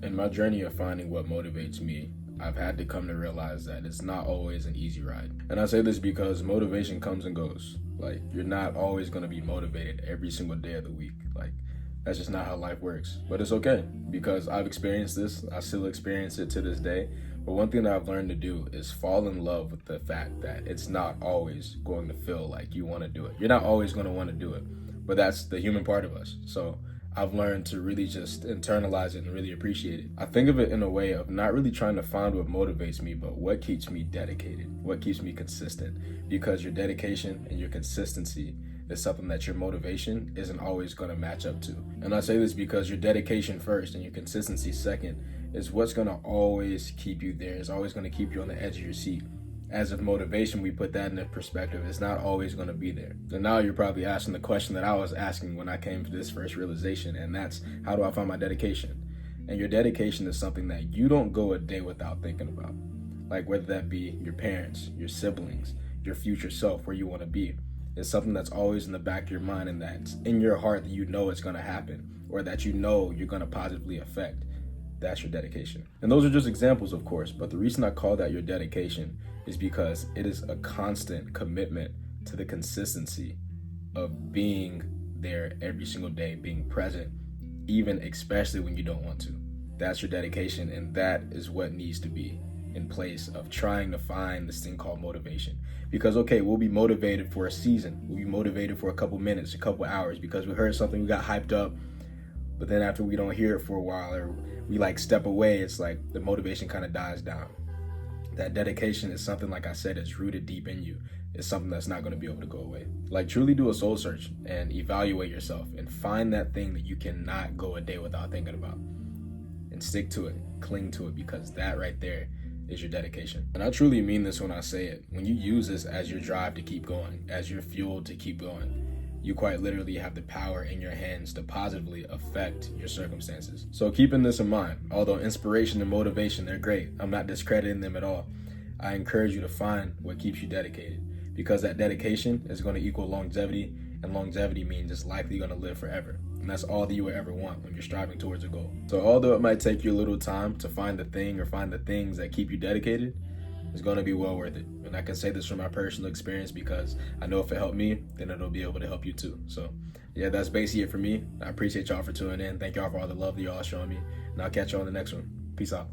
In my journey of finding what motivates me, I've had to come to realize that it's not always an easy ride. And I say this because motivation comes and goes. Like, you're not always going to be motivated every single day of the week. Like, that's just not how life works. But it's okay, because I've experienced this. I still experience it to this day. But one thing that I've learned to do is fall in love with the fact that it's not always going to feel like you want to do it. You're not always going to want to do it, but that's the human part of us. So I've learned to really just internalize it and really appreciate it. I think of it in a way of not really trying to find what motivates me, but what keeps me dedicated, what keeps me consistent. Because your dedication and your consistency is something that your motivation isn't always going to match up to. And I say this because your dedication first and your consistency second is what's going to always keep you there. It's always going to keep you on the edge of your seat. As of motivation, we put that in perspective. It's not always going to be there. And now you're probably asking the question that I was asking when I came to this first realization, and that's, how do I find my dedication? And your dedication is something that you don't go a day without thinking about. Like, whether that be your parents, your siblings, your future self, where you want to be. It's something that's always in the back of your mind, and that's in your heart that you know it's going to happen, or that you know you're going to positively affect. That's your dedication. And those are just examples, of course, but the reason I call that your dedication is because it is a constant commitment to the consistency of being there every single day, being present, even especially when you don't want to. That's your dedication, and that is what needs to be in place of trying to find this thing called motivation. Because, okay, we'll be motivated for a season. We'll be motivated for a couple minutes, a couple hours, because we heard something, we got hyped up. But then after we don't hear it for a while, or we like step away, it's like the motivation kind of dies down. That dedication is something, like I said, is rooted deep in you. It's something that's not going to be able to go away. Like, truly do a soul search and evaluate yourself and find that thing that you cannot go a day without thinking about. And stick to it, cling to it, because that right there is your dedication. And I truly mean this when I say it. When you use this as your drive to keep going, as your fuel to keep going, you quite literally have the power in your hands to positively affect your circumstances. So keeping this in mind, although inspiration and motivation, they're great. I'm not discrediting them at all. I encourage you to find what keeps you dedicated, because that dedication is going to equal longevity, and longevity means it's likely going to live forever. And that's all that you will ever want when you're striving towards a goal. So although it might take you a little time to find the thing or find the things that keep you dedicated, it's going to be well worth it. And I can say this from my personal experience, because I know if it helped me, then it'll be able to help you too. So yeah, that's basically it for me. I appreciate y'all for tuning in. Thank y'all for all the love that y'all are showing me. And I'll catch you on the next one. Peace out.